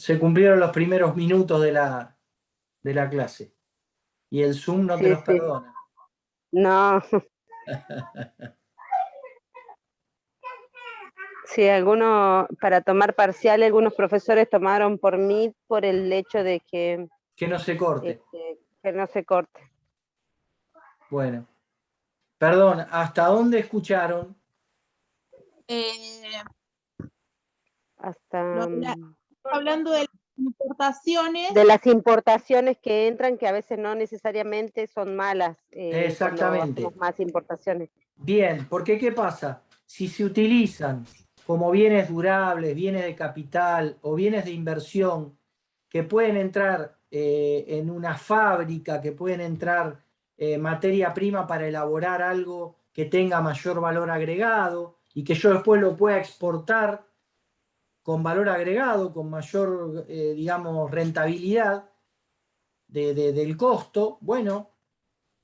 se cumplieron los primeros minutos de la clase. Y el Zoom no te Sí, los sí. perdona. No. Sí, algunos, para tomar parcial, algunos profesores tomaron por Meet por el hecho de Que no se corte. que no se corte. Bueno. Perdón, ¿hasta dónde escucharon? Hasta Hablando de las importaciones. de las importaciones que entran, que a veces no necesariamente son malas cuando Exactamente. hacemos más importaciones. Bien, porque ¿qué pasa? Si se utilizan como bienes durables, bienes de capital o bienes de inversión que pueden entrar en una fábrica, que pueden entrar materia prima para elaborar algo que tenga mayor valor agregado y que yo después lo pueda exportar con valor agregado, con mayor, digamos, rentabilidad del costo, bueno,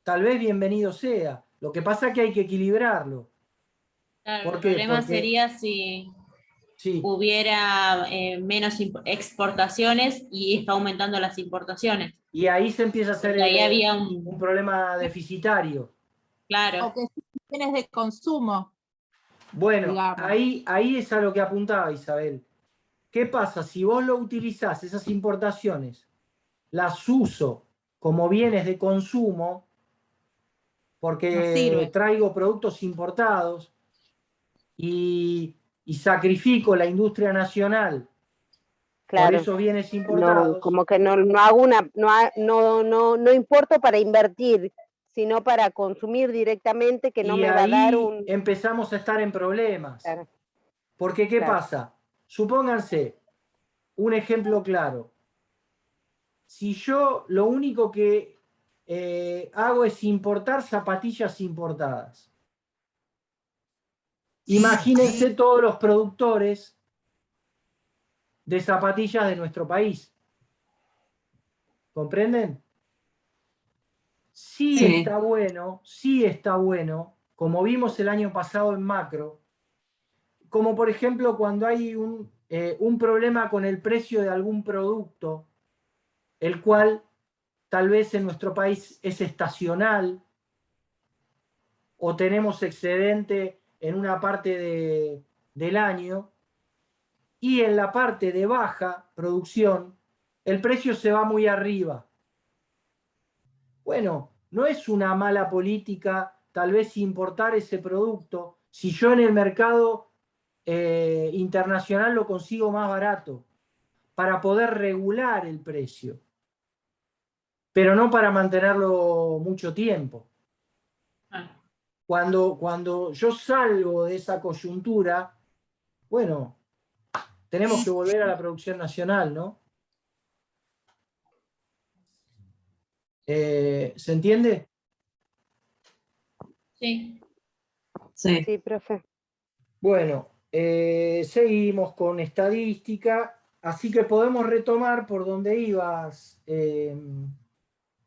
tal vez bienvenido sea. Lo que pasa es que hay que equilibrarlo. Claro, ¿Por el qué? problema Porque sería si sí, hubiera menos exportaciones y está aumentando las importaciones. y ahí se empieza a hacer Porque ahí había un problema deficitario. Claro. O que son bienes de consumo. Bueno, Digamos. ahí es a lo que apuntaba Isabel. ¿Qué pasa? Si vos lo utilizás, esas importaciones, las uso como bienes de consumo, No porque sirve. traigo productos importados y sacrifico la industria nacional por Claro. esos bienes No, importados. como que no hago no importo para invertir, sino para consumir directamente, que no Y me va a dar ahí empezamos a estar en problemas. Claro. Porque, ¿qué Claro. pasa? Supónganse un ejemplo claro. Si yo lo único que hago es importar zapatillas importadas. Imagínense todos los productores de zapatillas de nuestro país. ¿Comprenden? Sí está bueno, como vimos el año pasado en macro, como por ejemplo cuando hay un problema con el precio de algún producto, el cual tal vez en nuestro país es estacional, o tenemos excedente en una parte del año, y en la parte de baja producción, el precio se va muy arriba. Bueno, no es una mala política tal vez importar ese producto si yo en el mercado internacional lo consigo más barato, para poder regular el precio, pero no para mantenerlo mucho tiempo. Cuando yo salgo de esa coyuntura, bueno, tenemos que volver a la producción nacional, ¿no? ¿Se entiende? Sí. Sí, profe. Bueno, seguimos con estadística, así que podemos retomar por donde ibas,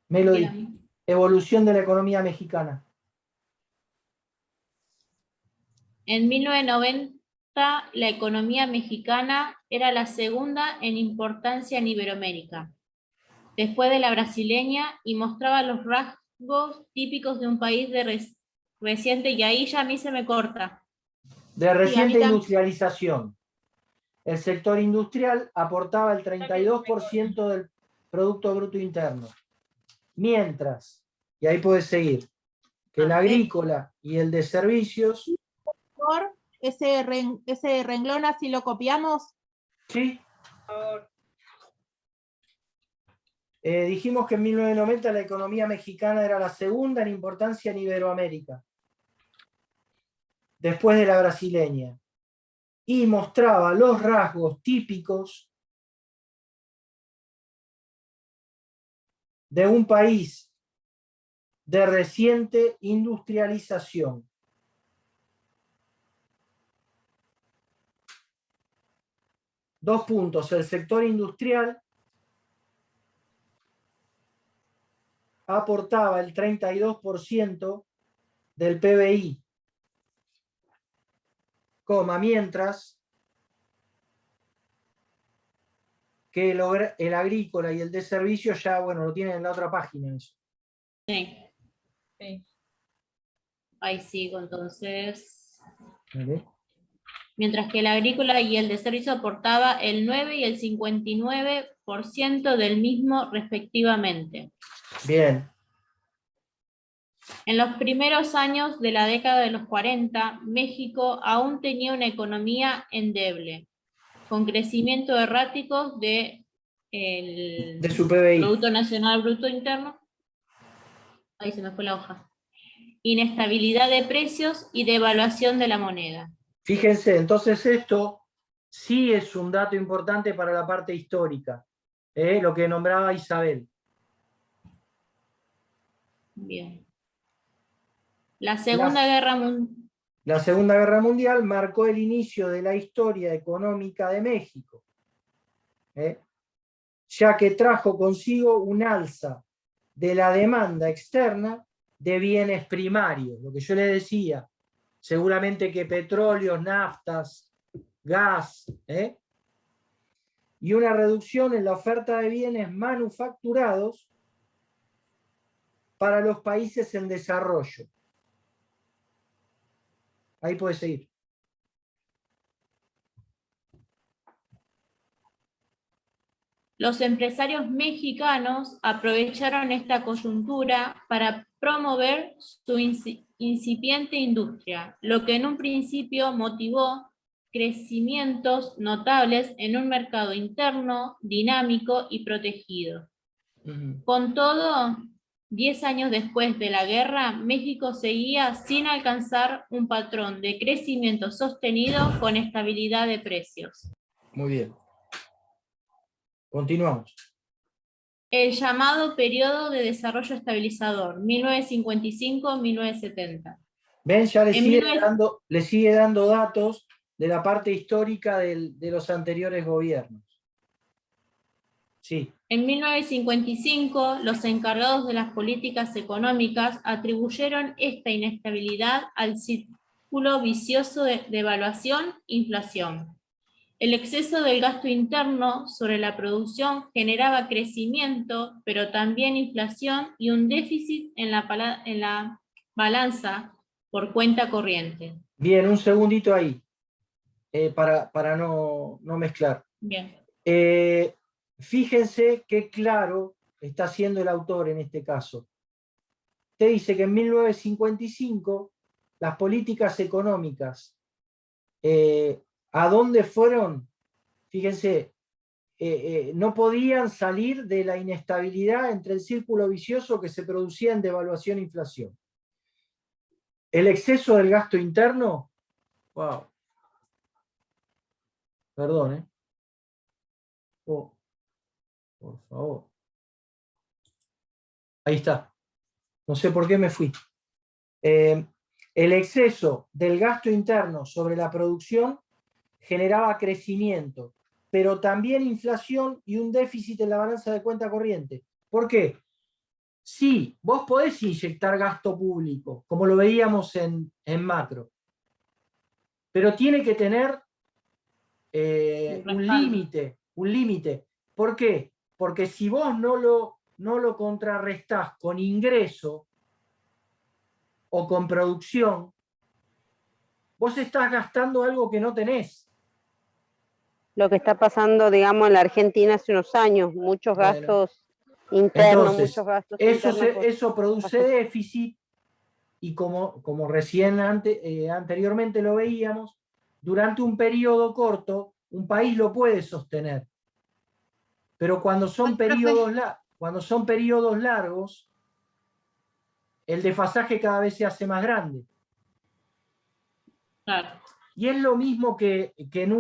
Melody. Bien. Evolución de la economía mexicana. En 1990, la economía mexicana era la segunda en importancia en Iberoamérica, después de la brasileña, y mostraba los rasgos típicos de un país reciente, y ahí ya a mí se me corta. De reciente también. industrialización. El sector industrial aportaba el 32% del Producto Bruto Interno. Mientras, y ahí puedes seguir, que el agrícola y el de servicios. Por ese renglón así lo copiamos. Sí. Dijimos que en 1990 la economía mexicana era la segunda en importancia en Iberoamérica, después de la brasileña, y mostraba los rasgos típicos de un país de reciente industrialización. Dos puntos, el sector industrial aportaba el 32% del PBI, mientras que el agrícola y el de servicios ya, bueno, lo tienen en la otra página eso. Sí. Sí. Ahí sigo, entonces. ¿Vale? Mientras que el agrícola y el de servicio aportaba el 9 y el 59% del mismo respectivamente. Bien. En los primeros años de la década de los 40, México aún tenía una economía endeble, con crecimiento errático de el De su PBI. Producto Nacional Bruto Interno. Ahí se me fue la hoja. Inestabilidad de precios y devaluación de la moneda. Fíjense, entonces esto sí es un dato importante para la parte histórica, lo que nombraba Isabel. Bien. La Segunda Guerra Mundial. La Segunda Guerra Mundial marcó el inicio de la historia económica de México, ya que trajo consigo un alza de la demanda externa de bienes primarios, lo que yo le decía, seguramente que petróleos, naftas, gas, y una reducción en la oferta de bienes manufacturados para los países en desarrollo. Ahí puede seguir. Los empresarios mexicanos aprovecharon esta coyuntura para promover su incipiente industria, lo que en un principio motivó crecimientos notables en un mercado interno, dinámico y protegido. Con todo, 10 años después de la guerra, México seguía sin alcanzar un patrón de crecimiento sostenido con estabilidad de precios. Muy bien. Continuamos. El llamado Periodo de Desarrollo Estabilizador, 1955-1970. ¿Ven? Ya le En sigue dando datos de la parte histórica de los anteriores gobiernos. Sí. En 1955, los encargados de las políticas económicas atribuyeron esta inestabilidad al círculo vicioso de devaluación-inflación. El exceso del gasto interno sobre la producción generaba crecimiento, pero también inflación y un déficit en la balanza por cuenta corriente. Bien, un segundito ahí, para no mezclar. Bien. Fíjense qué claro está haciendo el autor en este caso. Te dice que en 1955 las políticas económicas, ¿a dónde fueron? Fíjense, no podían salir de la inestabilidad entre el círculo vicioso que se producía en devaluación e inflación. El exceso del gasto interno, wow. Perdón, oh, por favor. Ahí está. No sé por qué me fui. El exceso del gasto interno sobre la producción generaba crecimiento, pero también inflación y un déficit en la balanza de cuenta corriente. ¿Por qué? Sí, vos podés inyectar gasto público, como lo veíamos en macro, pero tiene que tener un límite. ¿Por qué? Porque si vos no lo contrarrestás con ingreso o con producción, vos estás gastando algo que no tenés. Lo que está pasando, digamos, en la Argentina hace unos años, muchos gastos internos, Entonces, muchos gastos eso produce déficit y como recién anteriormente lo veíamos, durante un periodo corto, un país lo puede sostener. Pero cuando son periodos largos, el desfasaje cada vez se hace más grande. Claro. Y es lo mismo que en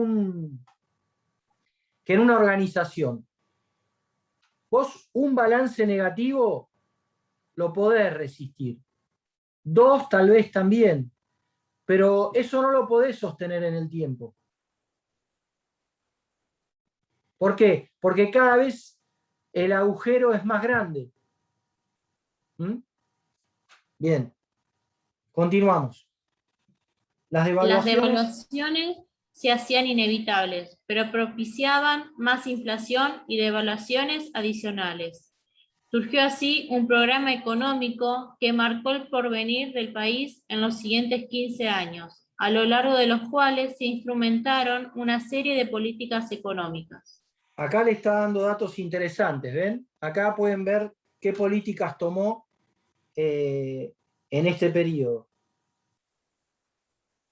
una organización. Vos un balance negativo lo podés resistir. 2 tal vez también. Pero eso no lo podés sostener en el tiempo. ¿Por qué? Porque cada vez el agujero es más grande. Bien. Continuamos. Las devaluaciones se hacían inevitables, pero propiciaban más inflación y devaluaciones adicionales. Surgió así un programa económico que marcó el porvenir del país en los siguientes 15 años, a lo largo de los cuales se instrumentaron una serie de políticas económicas. Acá le está dando datos interesantes, ¿ven? Acá pueden ver qué políticas tomó en este periodo.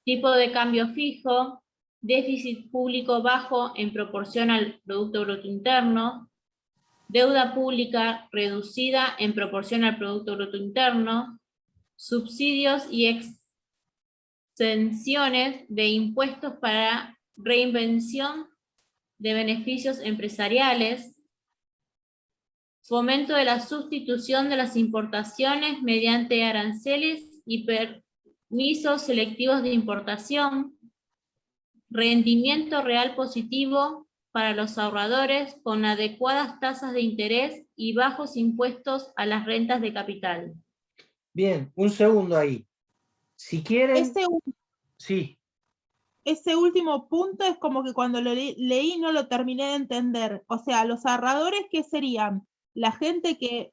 Tipo de cambio fijo, déficit público bajo en proporción al Producto Bruto Interno, deuda pública reducida en proporción al Producto Bruto Interno, subsidios y exenciones de impuestos para reinvención de beneficios empresariales, fomento de la sustitución de las importaciones mediante aranceles y permisos selectivos de importación, rendimiento real positivo para los ahorradores con adecuadas tasas de interés y bajos impuestos a las rentas de capital. Bien, un segundo ahí. Si quieren... Sí. Ese último punto es como que cuando lo leí no lo terminé de entender. O sea, los ahorradores, ¿qué serían? La gente que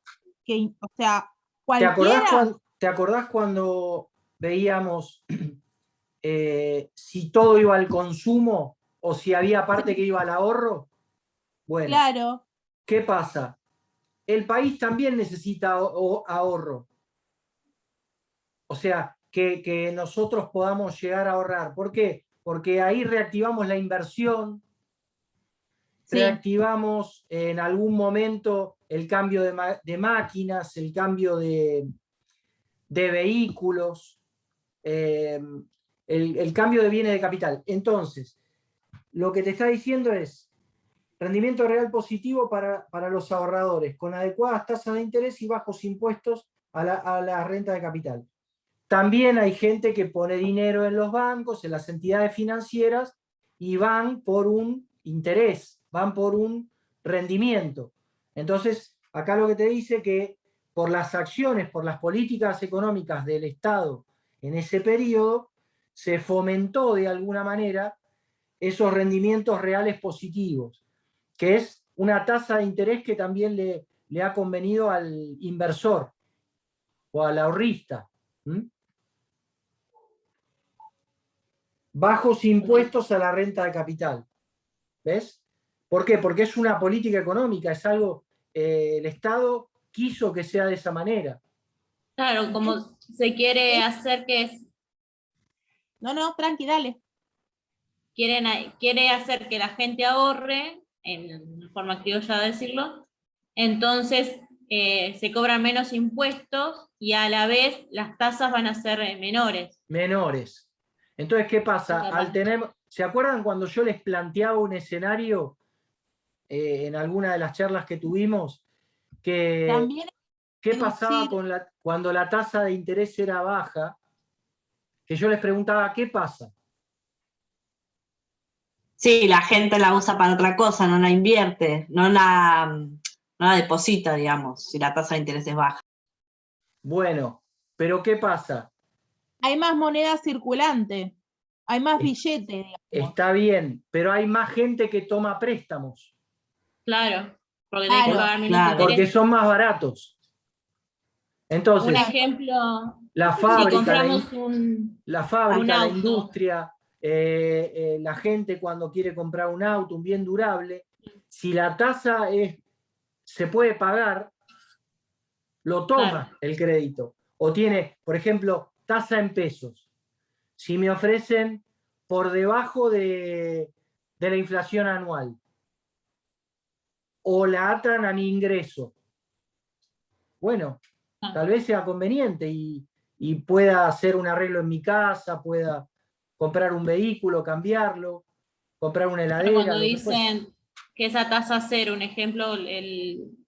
o sea, cualquiera. ¿Te acordás cuando veíamos si todo iba al consumo o si había parte que iba al ahorro? Bueno, Claro. ¿qué pasa? El país también necesita ahorro. O sea, que nosotros podamos llegar a ahorrar. ¿Por qué? Porque ahí reactivamos la inversión, Sí. reactivamos en algún momento el cambio de máquinas, el cambio de vehículos, el cambio de bienes de capital. Entonces, lo que te está diciendo es rendimiento real positivo para los ahorradores, con adecuadas tasas de interés y bajos impuestos a la renta de capital. También hay gente que pone dinero en los bancos, en las entidades financieras, y van por un interés, van por un rendimiento. Entonces, acá lo que te dice que por las acciones, por las políticas económicas del Estado en ese periodo, se fomentó de alguna manera esos rendimientos reales positivos, que es una tasa de interés que también le ha convenido al inversor o al ahorrista. Bajos impuestos a la renta de capital. ¿Ves? ¿Por qué? Porque es una política económica, es algo, el Estado quiso que sea de esa manera. Claro, como se quiere hacer que No, tranqui, dale. quiere hacer que la gente ahorre, en forma criolla de decirlo, entonces se cobran menos impuestos y a la vez las tasas van a ser menores. Menores. Entonces, ¿qué pasa? ¿Se acuerdan cuando yo les planteaba un escenario en alguna de las charlas que tuvimos? También ¿Qué pasaba cuando la tasa de interés era baja? Que yo les preguntaba, ¿qué pasa? Sí, la gente la usa para otra cosa, no la invierte, no la deposita, digamos, si la tasa de interés es baja. Bueno, pero ¿qué pasa? hay más moneda circulante, hay más billetes, digamos. Está bien, pero hay más gente que toma préstamos. Claro, porque tiene que pagar menos Claro. interés. Porque son más baratos. Entonces, un ejemplo, la fábrica, si compramos la auto. industria, la gente cuando quiere comprar un auto, un bien durable, si la tasa se puede pagar, lo toma el crédito. O tiene, por ejemplo, tasa en pesos. Si me ofrecen por debajo de la inflación anual, o la atan a mi ingreso, bueno, tal vez sea conveniente y pueda hacer un arreglo en mi casa, pueda comprar un vehículo, cambiarlo, comprar una heladera. Cuando dicen que esa tasa cero, un ejemplo,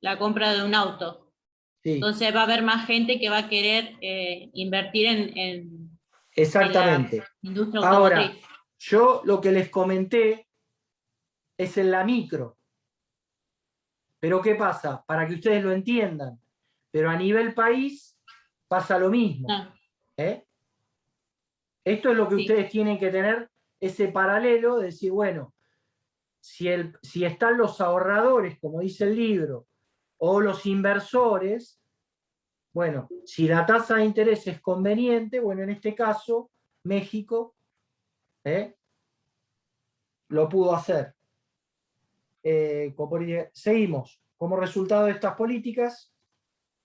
la compra de un auto. Sí. Entonces va a haber más gente que va a querer invertir en Exactamente. la industria automotriz. Ahora, yo lo que les comenté es en la micro. Pero ¿qué pasa? Para que ustedes lo entiendan. Pero a nivel país pasa lo mismo. Esto es lo que ustedes tienen que tener ese paralelo de decir, bueno, si están los ahorradores, como dice el libro, o los inversores, bueno, si la tasa de interés es conveniente, bueno, en este caso, México lo pudo hacer. Seguimos. Como resultado de estas políticas,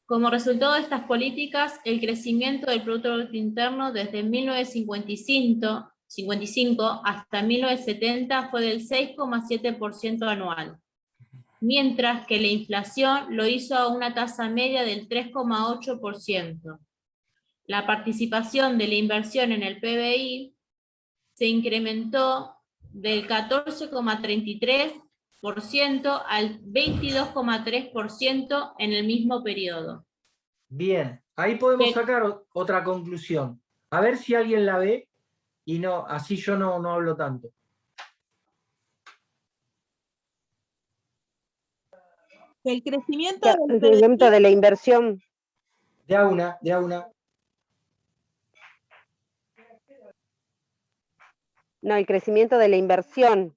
Como resultado de estas políticas, el crecimiento del Producto Bruto Interno desde 1955 hasta 1970 fue del 6,7% anual, mientras que la inflación lo hizo a una tasa media del 3,8%. La participación de la inversión en el PBI se incrementó del 14,33% al 22,3% en el mismo periodo. bien, ahí podemos sacar otra conclusión. A ver si alguien la ve y no, así yo no hablo tanto. El crecimiento El del crecimiento de la inversión. De a una. No, el crecimiento de la inversión.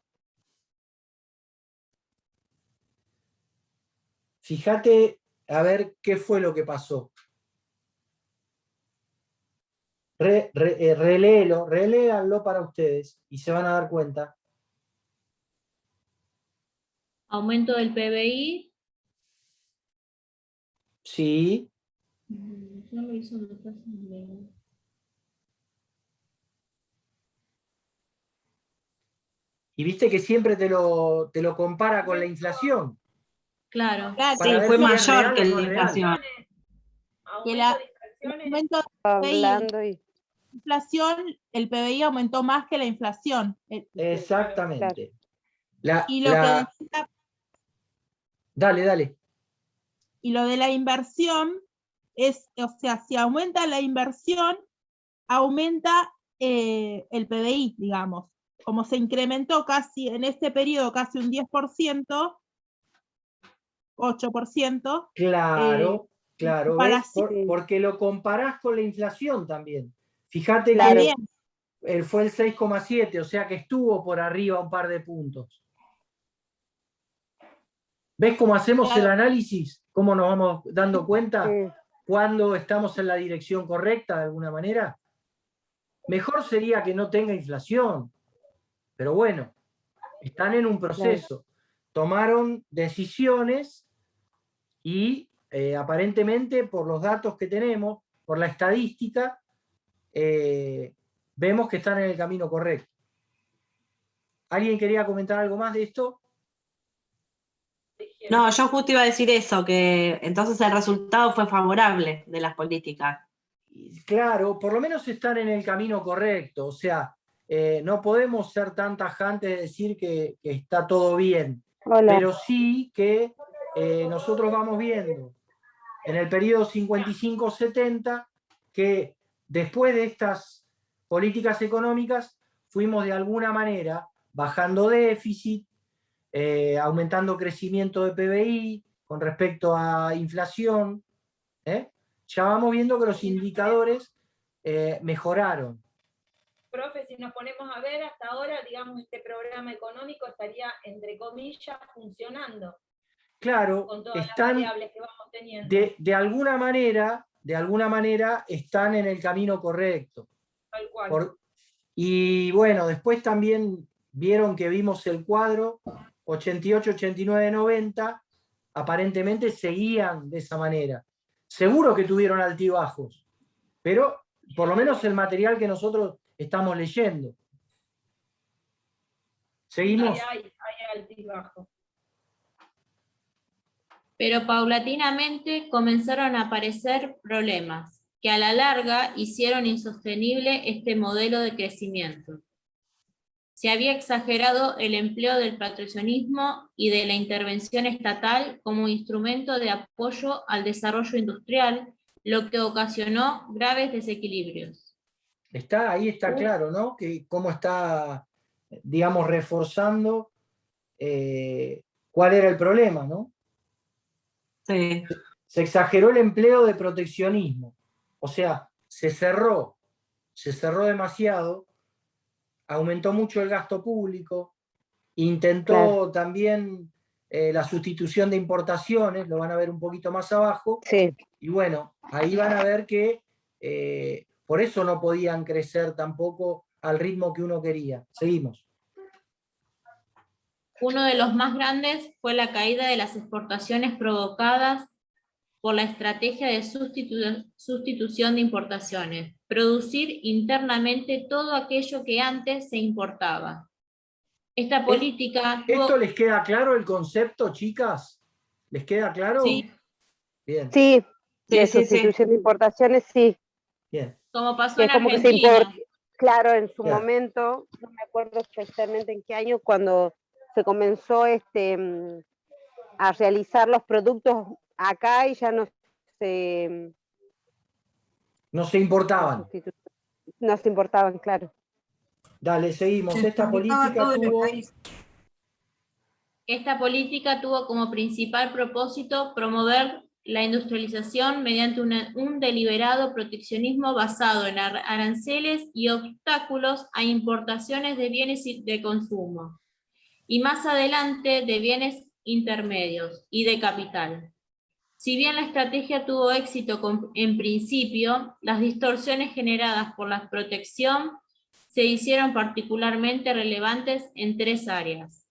Fíjate a ver qué fue lo que pasó. Reléanlo para ustedes y se van a dar cuenta. Aumento del PBI. Sí. No lo hizo la tasa de... Y viste que siempre te lo compara con la inflación. Claro. Claro, Para Sí, ver fue si es mayor real que o la no es real. inflación. que el aumento Hablando y... inflación, el PBI aumentó más que la inflación. Exactamente. Y lo que decía, Dale. y lo de la inversión es, o sea, si aumenta la inversión, aumenta el PBI, digamos. Como se incrementó casi en este periodo casi un 10%, 8%. Claro, Para ¿ves? Porque lo comparás con la inflación también. Fíjate Claro. que fue el 6,7, o sea que estuvo por arriba un par de puntos. ¿Ves cómo hacemos el análisis? ¿Cómo nos vamos dando cuenta cuando estamos en la dirección correcta de alguna manera? Mejor sería que no tenga inflación, pero bueno, están en un proceso. Tomaron decisiones y aparentemente por los datos que tenemos, por la estadística, vemos que están en el camino correcto. ¿Alguien quería comentar algo más de esto? No, yo justo iba a decir eso, que entonces el resultado fue favorable de las políticas. Claro, por lo menos están en el camino correcto, o sea, no podemos ser tan tajantes de decir que está todo bien, pero sí que nosotros vamos viendo en el periodo 55-70 que después de estas políticas económicas fuimos de alguna manera bajando déficit, aumentando crecimiento de PBI con respecto a inflación, ya vamos viendo que los indicadores mejoraron. Profe, si nos ponemos a ver, hasta ahora, digamos, este programa económico estaría, entre comillas, funcionando. Claro, con todas están, las variables que vamos teniendo. de alguna manera están en el camino correcto. Tal cual. Y bueno, después también vieron que vimos el cuadro 88, 89, 90, aparentemente seguían de esa manera. Seguro que tuvieron altibajos, pero por lo menos el material que nosotros estamos leyendo. ¿Seguimos? Hay altibajo. Pero paulatinamente comenzaron a aparecer problemas que a la larga hicieron insostenible este modelo de crecimiento. Se había exagerado el empleo del proteccionismo y de la intervención estatal como instrumento de apoyo al desarrollo industrial, lo que ocasionó graves desequilibrios. Ahí está claro, ¿no? Que cómo está, digamos, reforzando cuál era el problema, ¿no? Sí. Se exageró el empleo de proteccionismo. O sea, se cerró demasiado aumentó mucho el gasto público, intentó Claro. también la sustitución de importaciones, lo van a ver un poquito más abajo, Sí. y bueno, ahí van a ver que por eso no podían crecer tampoco al ritmo que uno quería. Seguimos. Uno de los más grandes fue la caída de las exportaciones provocadas por la estrategia de sustitución de importaciones, producir internamente todo aquello que antes se importaba. Esta política ¿Esto les queda claro el concepto, chicas? ¿Les queda claro? Sí. Bien. Sí, Sí, de sí, sí. sustitución de importaciones, sí. Bien. como pasó Que en es como que se Argentina. importa. Claro, en su Claro. momento, no me acuerdo exactamente en qué año, cuando se comenzó a realizar los productos acá y ya no se, No se importaban. no se importaban, claro. Dale, seguimos. Se Esta fabricaba política todo en el tuvo... país. Esta política tuvo como principal propósito promover la industrialización mediante un deliberado proteccionismo basado en aranceles y obstáculos a importaciones de bienes de consumo, y más adelante de bienes intermedios y de capital. Si bien la estrategia tuvo éxito en principio, las distorsiones generadas por la protección se hicieron particularmente relevantes en 3 áreas.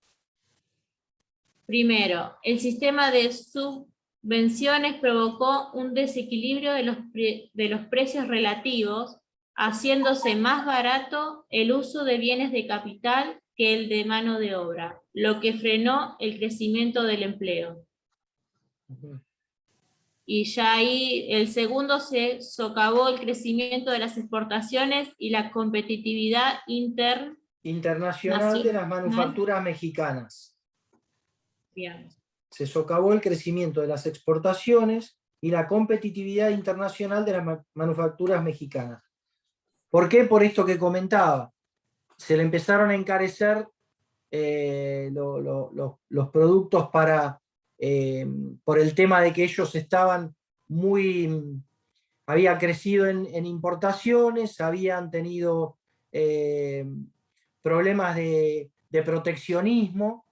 Primero, el sistema de subvenciones provocó un desequilibrio de los precios relativos, haciéndose más barato el uso de bienes de capital que el de mano de obra, lo que frenó el crecimiento del empleo. Y ya ahí, el segundo, se socavó el crecimiento de las exportaciones y la competitividad internacional de las manufacturas mexicanas. Bien. Se socavó el crecimiento de las exportaciones y la competitividad internacional de las manufacturas mexicanas. ¿Por qué? Por esto que comentaba. Se le empezaron a encarecer los productos por el tema de que ellos estaban había crecido en importaciones, habían tenido problemas de proteccionismo,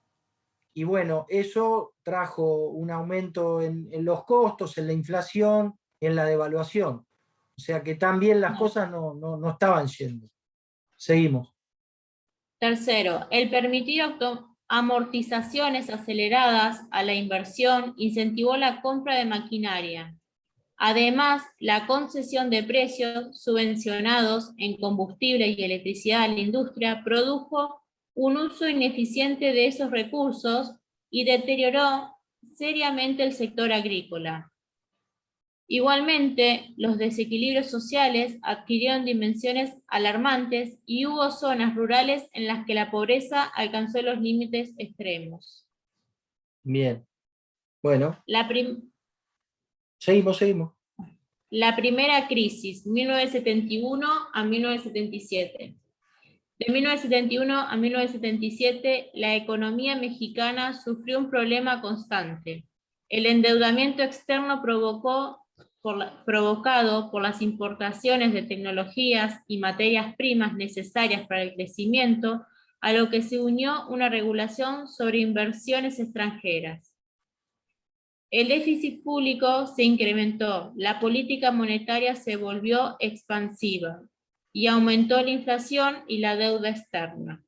y bueno, eso trajo un aumento en los costos, en la inflación, en la devaluación. O sea que también las cosas no estaban yendo. Seguimos. Tercero, el permitir amortizaciones aceleradas a la inversión incentivó la compra de maquinaria. Además, la concesión de precios subvencionados en combustible y electricidad a la industria produjo un uso ineficiente de esos recursos y deterioró seriamente el sector agrícola. Igualmente, los desequilibrios sociales adquirieron dimensiones alarmantes y hubo zonas rurales en las que la pobreza alcanzó los límites extremos. Bien. Bueno. Seguimos. La primera crisis, 1971 a 1977. De 1971 a 1977, la economía mexicana sufrió un problema constante. El endeudamiento externo provocado por las importaciones de tecnologías y materias primas necesarias para el crecimiento, a lo que se unió una regulación sobre inversiones extranjeras. El déficit público se incrementó, la política monetaria se volvió expansiva y aumentó la inflación y la deuda externa.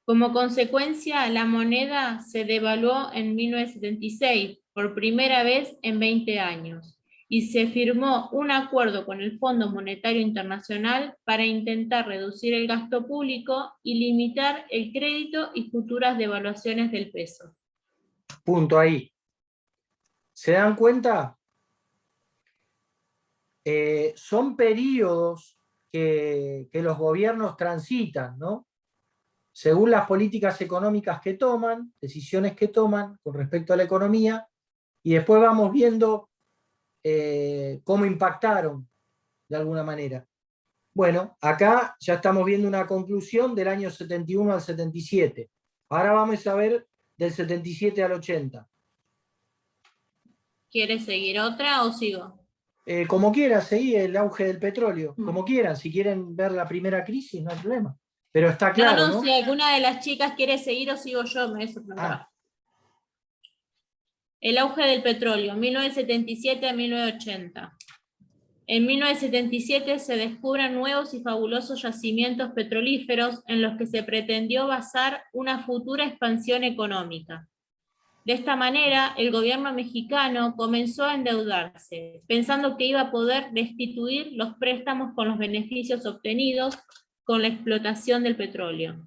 Como consecuencia, la moneda se devaluó en 1976, por primera vez en 20 años, y se firmó un acuerdo con el Fondo Monetario Internacional para intentar reducir el gasto público y limitar el crédito y futuras devaluaciones del peso. Punto ahí. ¿Se dan cuenta? Son periodos que los gobiernos transitan, ¿no? Según las políticas económicas que toman, decisiones que toman con respecto a la economía, y después vamos viendo cómo impactaron de alguna manera. Bueno, acá ya estamos viendo una conclusión del año 71 al 77. Ahora vamos a ver del 77 al 80. ¿Quieres seguir otra o sigo? Como quieran, seguí el auge del petróleo. Como quieran, si quieren ver la primera crisis, no hay problema. Pero está claro, ¿no? Si alguna de las chicas quiere seguir o sigo yo, me eso preguntaba. El auge del petróleo, 1977 a 1980. En 1977 se descubren nuevos y fabulosos yacimientos petrolíferos en los que se pretendió basar una futura expansión económica. De esta manera, el gobierno mexicano comenzó a endeudarse, pensando que iba a poder restituir los préstamos con los beneficios obtenidos con la explotación del petróleo.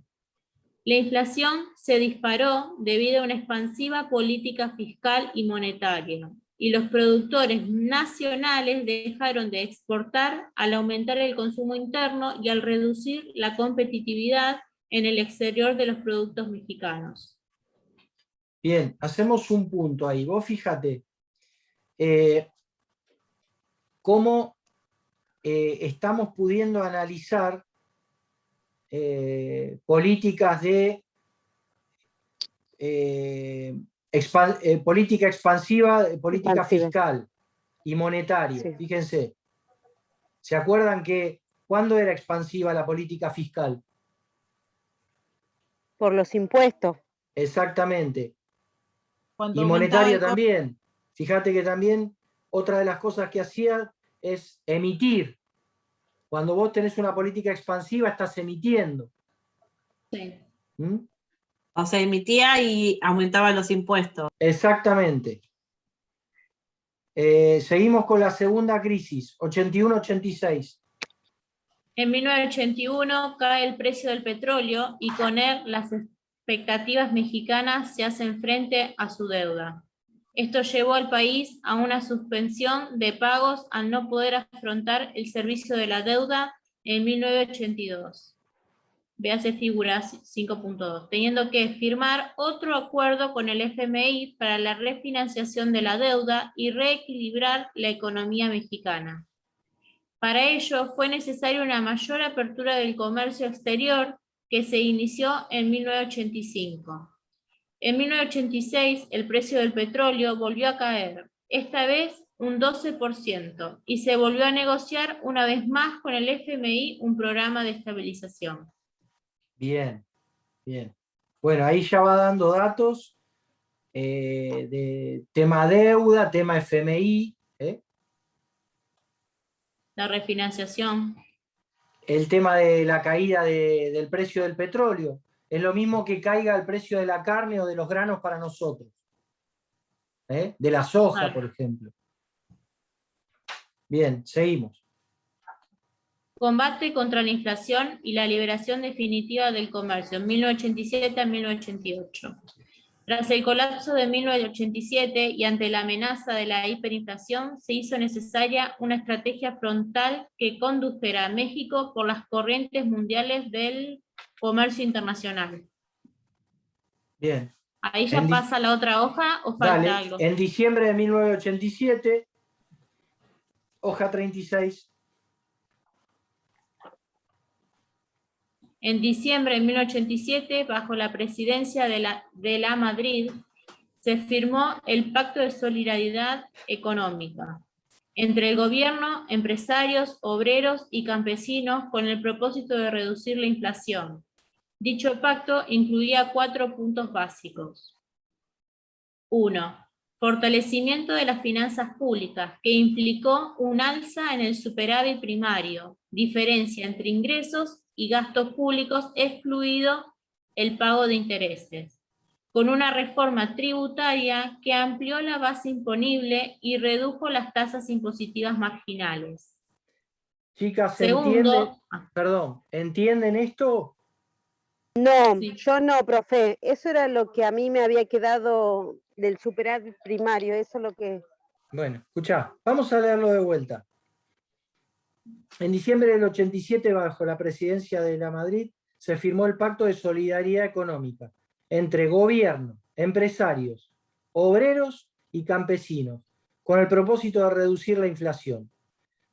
La inflación se disparó debido a una expansiva política fiscal y monetaria, y los productores nacionales dejaron de exportar al aumentar el consumo interno y al reducir la competitividad en el exterior de los productos mexicanos. Bien, hacemos un punto ahí. Vos fíjate cómo estamos pudiendo analizar políticas de política expansiva, política fiscal y monetaria. Sí. Fíjense, ¿se acuerdan que cuándo era expansiva la política fiscal? Por los impuestos. Exactamente. Cuando Y aumentaba monetaria el costo. también. Fíjate que también otra de las cosas que hacía es emitir. Cuando vos tenés una política expansiva, estás emitiendo. Sí. ¿Mm? O sea, emitía y aumentaba los impuestos. Exactamente. Seguimos con la segunda crisis, 81-86. En 1981 cae el precio del petróleo y con él las expectativas mexicanas se hacen frente a su deuda. Esto llevó al país a una suspensión de pagos al no poder afrontar el servicio de la deuda en 1982. Véase figura 5.2, teniendo que firmar otro acuerdo con el FMI para la refinanciación de la deuda y reequilibrar la economía mexicana. Para ello fue necesaria una mayor apertura del comercio exterior que se inició en 1985. En 1986 el precio del petróleo volvió a caer, esta vez un 12%, y se volvió a negociar una vez más con el FMI un programa de estabilización. Bien, bien. Bueno, ahí ya va dando datos de tema deuda, tema FMI. La refinanciación. El tema de la caída del precio del petróleo. Es lo mismo que caiga el precio de la carne o de los granos para nosotros. De la soja, Claro. por ejemplo. Bien, seguimos. Combate contra la inflación y la liberación definitiva del comercio, en 1987 a 1988. Tras el colapso de 1987 y ante la amenaza de la hiperinflación, se hizo necesaria una estrategia frontal que condujera a México por las corrientes mundiales del comercio internacional. Bien. ¿Ahí ya pasa la otra hoja o falta Dale, algo? en diciembre de 1987, hoja 36. En diciembre de 1987, bajo la presidencia de la Madrid, se firmó el Pacto de Solidaridad Económica entre el gobierno, empresarios, obreros y campesinos con el propósito de reducir la inflación. Dicho pacto incluía 4 puntos básicos. 1. Fortalecimiento de las finanzas públicas, que implicó un alza en el superávit primario, diferencia entre ingresos y gastos públicos, excluido el pago de intereses, con una reforma tributaria que amplió la base imponible y redujo las tasas impositivas marginales. Chicas, Segundo, ¿entienden esto? No, Sí. yo no, profe. Eso era lo que a mí me había quedado del superávit primario. Eso es lo que... Bueno, escuchá, vamos a leerlo de vuelta. En diciembre del 87, bajo la presidencia de la Madrid, se firmó el Pacto de Solidaridad Económica entre gobierno, empresarios, obreros y campesinos, con el propósito de reducir la inflación.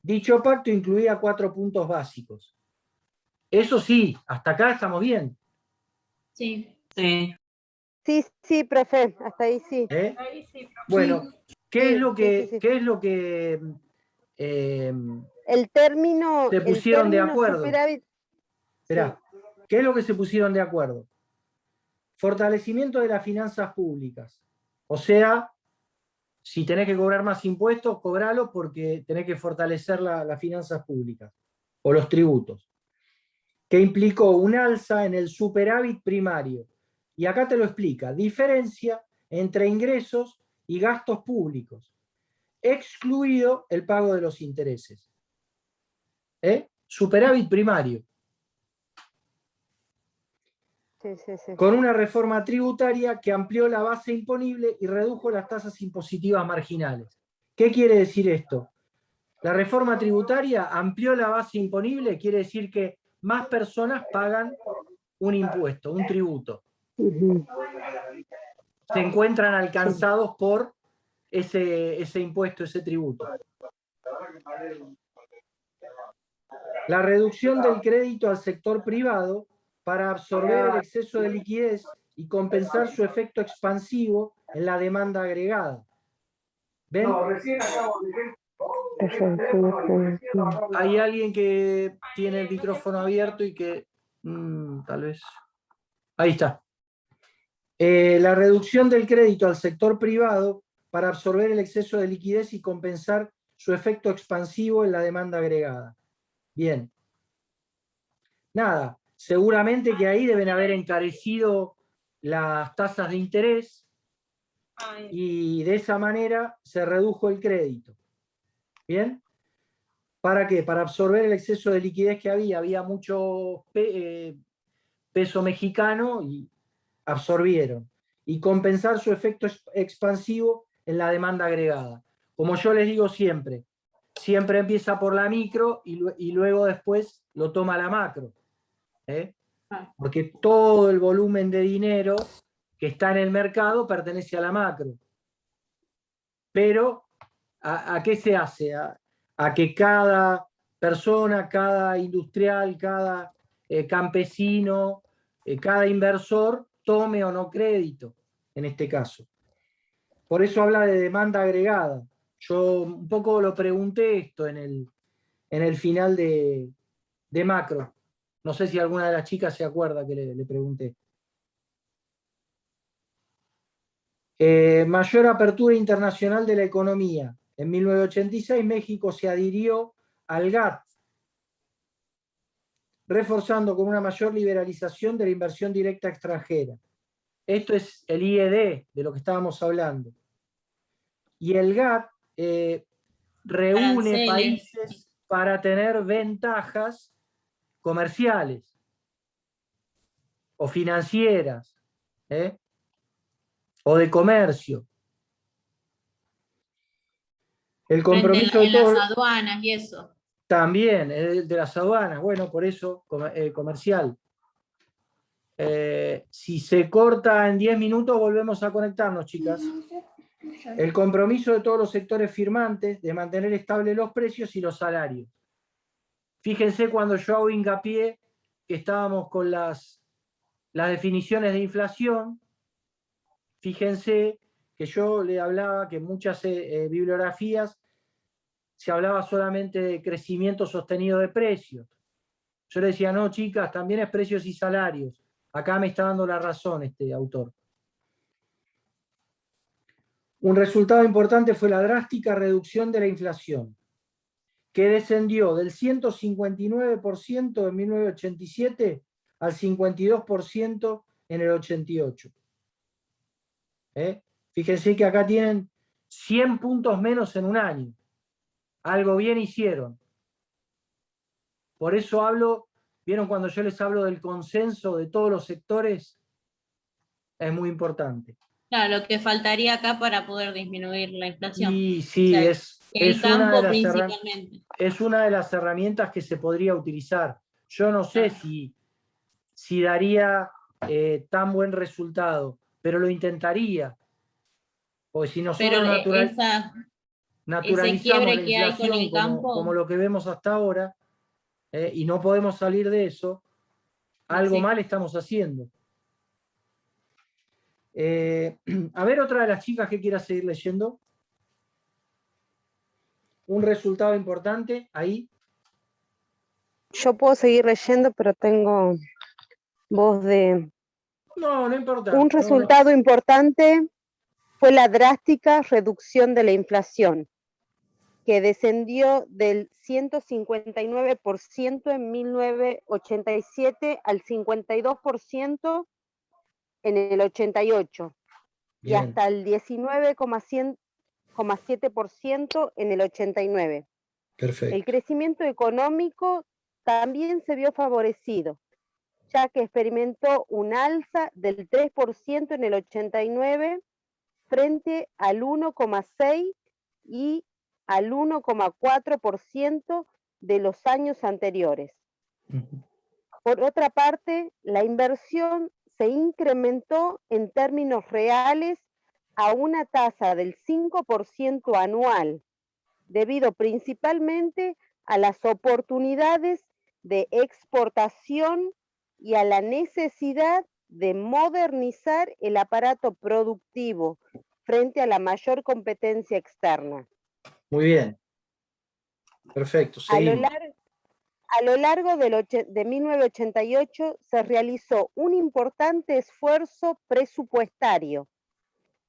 Dicho pacto incluía 4 puntos básicos. Eso sí, hasta acá estamos bien. sí. Sí. Sí, sí, profe, hasta ahí sí. Ahí sí, profe. Bueno, ¿qué Sí, es lo que, sí, sí. ¿qué es lo que El término, se pusieron de acuerdo? superávit. Esperá, ¿Qué es lo que se pusieron de acuerdo? Fortalecimiento de las finanzas públicas. O sea, si tenés que cobrar más impuestos, cobralo porque tenés que fortalecer las finanzas públicas o los tributos. Que implicó un alza en el superávit primario. Y acá te lo explica. Diferencia entre ingresos y gastos públicos, excluido el pago de los intereses. Superávit primario. Sí, sí, sí. Con una reforma tributaria que amplió la base imponible y redujo las tasas impositivas marginales. ¿Qué quiere decir esto? La reforma tributaria amplió la base imponible, quiere decir que más personas pagan un impuesto, un tributo. Ujú. Se encuentran alcanzados por ese impuesto, ese tributo. La reducción del crédito al sector privado para absorber el exceso de liquidez y compensar su efecto expansivo en la demanda agregada. ¿Ven? Hay alguien que tiene el micrófono abierto y que tal vez... Ahí está. La reducción del crédito al sector privado para absorber el exceso de liquidez y compensar su efecto expansivo en la demanda agregada. Bien. Nada, seguramente que ahí deben haber encarecido las tasas de interés y de esa manera se redujo el crédito. ¿Bien? ¿Para qué? Para absorber el exceso de liquidez que había. Había mucho peso mexicano y absorbieron. Y compensar su efecto expansivo en la demanda agregada. Como yo les digo siempre empieza por la micro y luego después lo toma la macro. Porque todo el volumen de dinero que está en el mercado pertenece a la macro. Pero, ¿a qué se hace? A que cada persona, cada industrial, cada campesino, cada inversor tome o no crédito, en este caso. Por eso habla de demanda agregada. Yo un poco lo pregunté esto en el final de macro. No sé si alguna de las chicas se acuerda que le pregunté. Mayor apertura internacional de la economía. En 1986 México se adhirió al GATT, reforzando con una mayor liberalización de la inversión directa extranjera. Esto es el IED de lo que estábamos hablando. Y el GATT reúne países para tener ventajas comerciales o financieras, o de comercio. El compromiso en las aduanas y eso. También, de las aduanas, bueno, por eso comercial. Si se corta en 10 minutos, volvemos a conectarnos, chicas. El compromiso de todos los sectores firmantes de mantener estables los precios y los salarios. Fíjense cuando yo hago hincapié que estábamos con las definiciones de inflación, fíjense que yo le hablaba que en muchas bibliografías se hablaba solamente de crecimiento sostenido de precios. Yo le decía, no, chicas, también es precios y salarios. Acá me está dando la razón este autor. Un resultado importante fue la drástica reducción de la inflación, que descendió del 159% en 1987 al 52% en el 88. Fíjense que acá tienen 100 puntos menos en un año. Algo bien hicieron. Por eso hablo, ¿vieron cuando yo les hablo del consenso de todos los sectores? Es muy importante. Claro, lo que faltaría acá para poder disminuir la inflación. Y sí, o sea, es el campo principalmente. Es una de las herramientas que se podría utilizar. Yo no sé si daría tan buen resultado, pero lo intentaría. Porque si nosotros naturalizamos la inflación como lo que vemos hasta ahora, y no podemos salir de eso, algo mal estamos haciendo. A ver, otra de las chicas que quiera seguir leyendo. Un resultado importante ahí. Yo puedo seguir leyendo, pero tengo voz de... No, no importa. Un No, no. resultado importante fue la drástica reducción de la inflación, que descendió del 159% en 1987 al 52% en el 88 y Bien, hasta el 19,7% en el 89. El perfecto. crecimiento económico también se vio favorecido, ya que experimentó un alza del 3% en el 89 frente al 1,6% y al 1,4% de los años anteriores. Ujú. Por otra parte, la inversión se incrementó en términos reales a una tasa del 5% anual, debido principalmente a las oportunidades de exportación y a la necesidad de modernizar el aparato productivo frente a la mayor competencia externa. Muy bien. Perfecto, A lo seguimos. largo de 1988 se realizó un importante esfuerzo presupuestario,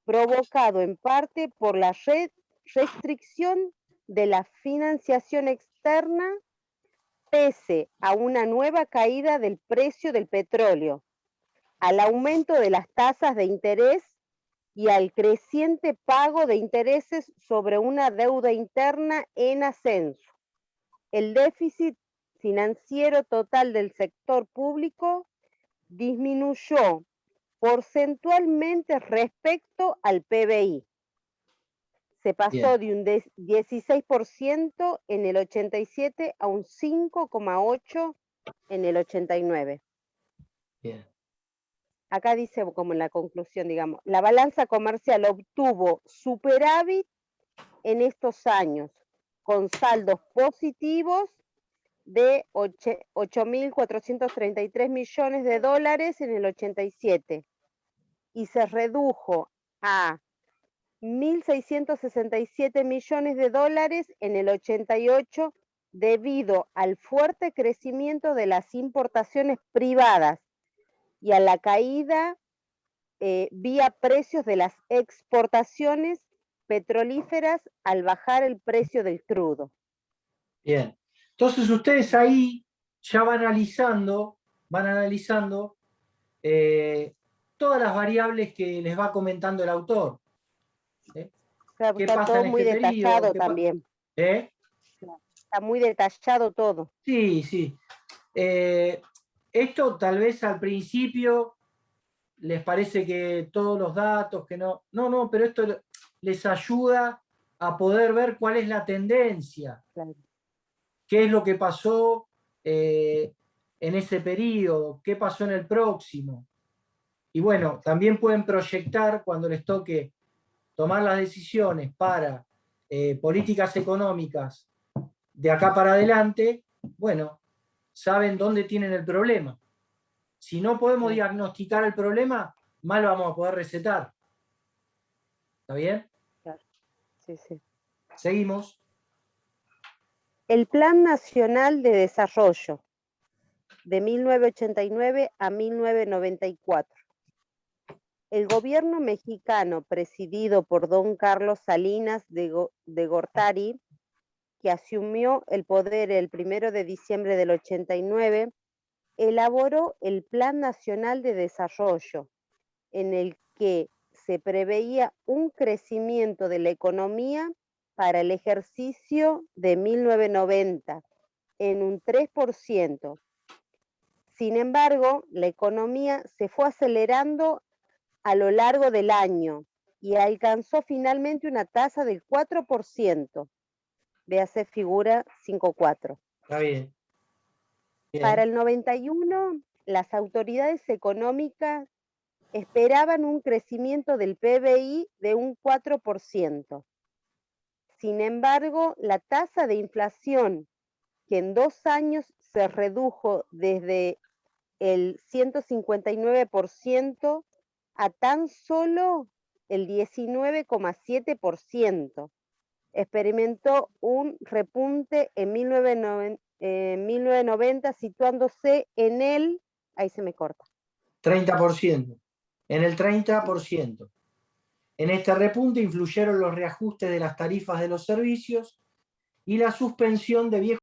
provocado en parte por la restricción de la financiación externa, pese a una nueva caída del precio del petróleo, al aumento de las tasas de interés y al creciente pago de intereses sobre una deuda interna en ascenso. El déficit financiero total del sector público disminuyó porcentualmente respecto al PBI. Se pasó de un 16% en el 87 a un 5,8% en el 89. Bien. Acá dice como en la conclusión, digamos, la balanza comercial obtuvo superávit en estos años, con saldos positivos de 8.433 millones de dólares en el 87 y se redujo a 1.667 millones de dólares en el 88 debido al fuerte crecimiento de las importaciones privadas y a la caída vía precios de las exportaciones petrolíferas al bajar el precio del crudo. Bien. Entonces ustedes ahí ya van analizando todas las variables que les va comentando el autor. ¿Qué Está pasa todo en muy este periodo? detallado también. Está muy detallado todo. Sí, sí. Esto tal vez al principio les parece que todos los datos, que no. No, pero esto les ayuda a poder ver cuál es la tendencia. Claro. ¿Qué es lo que pasó en ese periodo? ¿Qué pasó en el próximo? Y bueno, también pueden proyectar cuando les toque tomar las decisiones para políticas económicas de acá para adelante, bueno, saben dónde tienen el problema. Si no podemos diagnosticar el problema, mal lo vamos a poder recetar. ¿Está bien? Claro. Sí, sí. Seguimos. El Plan Nacional de Desarrollo de 1989 a 1994. El gobierno mexicano, presidido por don Carlos Salinas de Gortari, que asumió el poder el 1 de diciembre del 89, elaboró el Plan Nacional de Desarrollo, en el que se preveía un crecimiento de la economía para el ejercicio de 1990 en un 3%. Sin embargo, la economía se fue acelerando a lo largo del año y alcanzó finalmente una tasa del 4%. Véase figura 5.4. Está bien. Bien. Para el 91, las autoridades económicas esperaban un crecimiento del PBI de un 4%. Sin embargo, la tasa de inflación, que en 2 años se redujo desde el 159% a tan solo el 19,7%. Experimentó un repunte en 1990, situándose en el ahí se me corta. 30%. En el 30%. En este repunte influyeron los reajustes de las tarifas de los servicios y la suspensión de viejos